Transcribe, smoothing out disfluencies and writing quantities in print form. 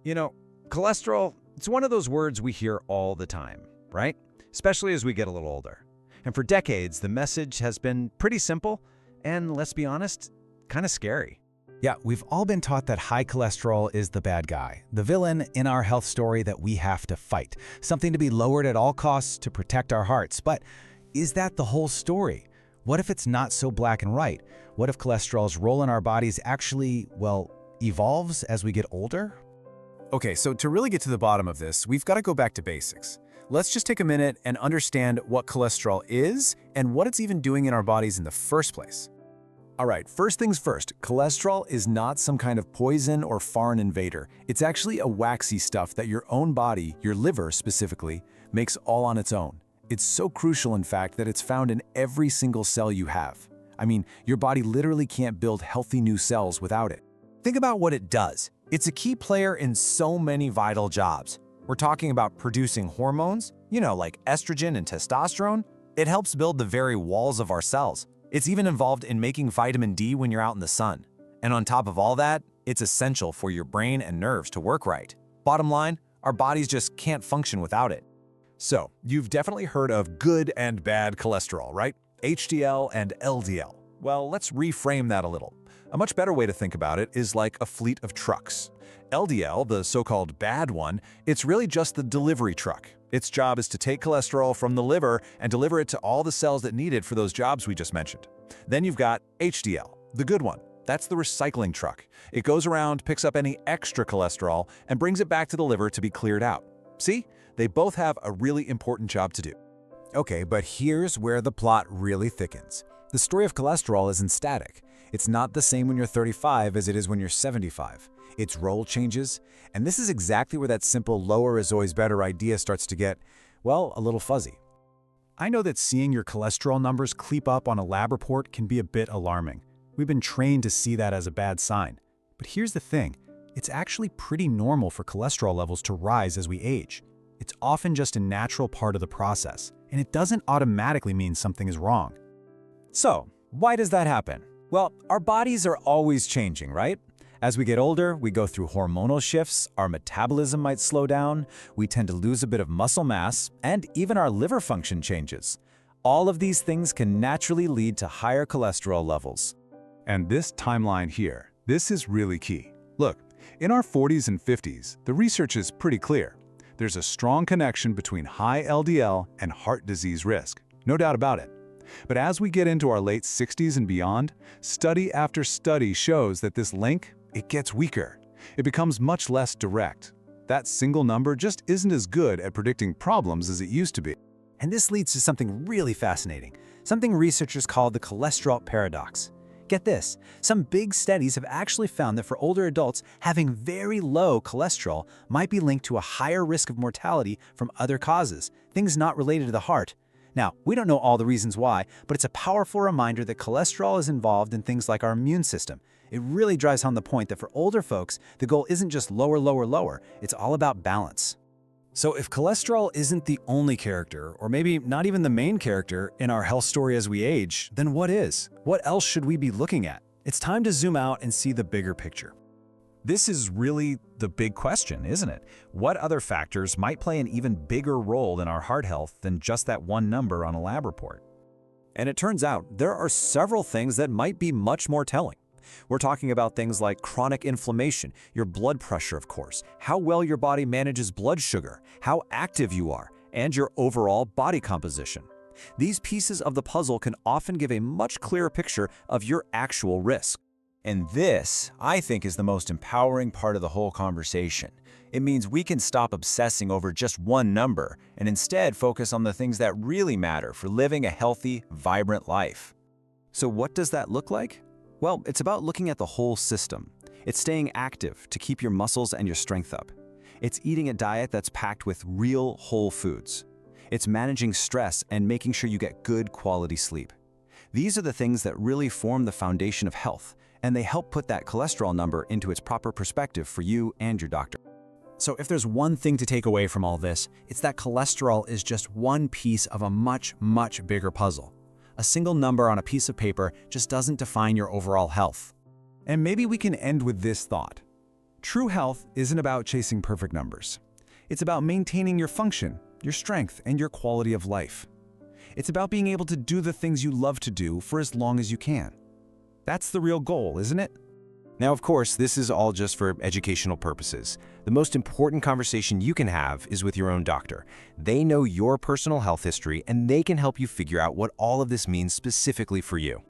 You know, cholesterol, it's one of those words we hear all the time, right? Especially as we get a little older. And for decades, the message has been pretty simple and, let's be honest, kind of scary. Yeah, we've all been taught that high cholesterol is the bad guy, the villain in our health story that we have to fight, something to be lowered at all costs to protect our hearts. But is that the whole story? What if it's not so black and white? What if cholesterol's role in our bodies actually, well, evolves as we get older? Okay, so to really get to the bottom of this, we've got to go back to basics. Let's just take a minute and understand what cholesterol is and what it's even doing in our bodies in the first place. All right, first things first, cholesterol is not some kind of poison or foreign invader. It's actually a waxy stuff that your own body, your liver specifically, makes all on its own. It's so crucial, in fact, that it's found in every single cell you have. I mean, your body literally can't build healthy new cells without it. Think about what it does. It's a key player in so many vital jobs. We're talking about producing hormones, like estrogen and testosterone. It helps build the very walls of our cells. It's even involved in making vitamin D when you're out in the sun. And on top of all that, it's essential for your brain and nerves to work right. Bottom line, our bodies just can't function without it. So, you've definitely heard of good and bad cholesterol, right? HDL and LDL. Well, let's reframe that a little. A much better way to think about it is like a fleet of trucks. LDL, the so-called bad one, it's really just the delivery truck. Its job is to take cholesterol from the liver and deliver it to all the cells that need it for those jobs we just mentioned. Then you've got HDL, the good one. That's the recycling truck. It goes around, picks up any extra cholesterol, and brings it back to the liver to be cleared out. See? They both have a really important job to do. Okay, but here's where the plot really thickens. The story of cholesterol isn't static. It's not the same when you're 35 as it is when you're 75. Its role changes, and this is exactly where that simple lower is always better idea starts to get, well, a little fuzzy. I know that seeing your cholesterol numbers creep up on a lab report can be a bit alarming. We've been trained to see that as a bad sign. But here's the thing, it's actually pretty normal for cholesterol levels to rise as we age. It's often just a natural part of the process, and it doesn't automatically mean something is wrong. So, why does that happen? Well, our bodies are always changing, right? As we get older, we go through hormonal shifts, our metabolism might slow down, we tend to lose a bit of muscle mass, and even our liver function changes. All of these things can naturally lead to higher cholesterol levels. And this timeline here, this is really key. Look, in our 40s and 50s, the research is pretty clear. There's a strong connection between high LDL and heart disease risk, no doubt about it. But as we get into our late 60s and beyond, study after study shows that this link, it gets weaker. It becomes much less direct. That single number just isn't as good at predicting problems as it used to be. And this leads to something really fascinating, something researchers call the cholesterol paradox. Get this, some big studies have actually found that for older adults, having very low cholesterol might be linked to a higher risk of mortality from other causes, things not related to the heart. Now, we don't know all the reasons why, but it's a powerful reminder that cholesterol is involved in things like our immune system. It really drives home the point that for older folks, the goal isn't just lower, lower, lower. It's all about balance. So if cholesterol isn't the only character, or maybe not even the main character in our health story as we age, then what is? What else should we be looking at? It's time to zoom out and see the bigger picture. This is really the big question, isn't it? What other factors might play an even bigger role in our heart health than just that one number on a lab report? And it turns out there are several things that might be much more telling. We're talking about things like chronic inflammation, your blood pressure, of course, how well your body manages blood sugar, how active you are, and your overall body composition. These pieces of the puzzle can often give a much clearer picture of your actual risk. And this, I think, is the most empowering part of the whole conversation. It means we can stop obsessing over just one number and instead focus on the things that really matter for living a healthy, vibrant life. So what does that look like? Well, it's about looking at the whole system. It's staying active to keep your muscles and your strength up. It's eating a diet that's packed with real whole foods. It's managing stress and making sure you get good quality sleep. These are the things that really form the foundation of health, and they help put that cholesterol number into its proper perspective for you and your doctor. So if there's one thing to take away from all this, it's that cholesterol is just one piece of a much, much bigger puzzle. A single number on a piece of paper just doesn't define your overall health. And maybe we can end with this thought. True health isn't about chasing perfect numbers. It's about maintaining your function, your strength, and your quality of life. It's about being able to do the things you love to do for as long as you can. That's the real goal, isn't it? Now, of course, this is all just for educational purposes. The most important conversation you can have is with your own doctor. They know your personal health history, and they can help you figure out what all of this means specifically for you.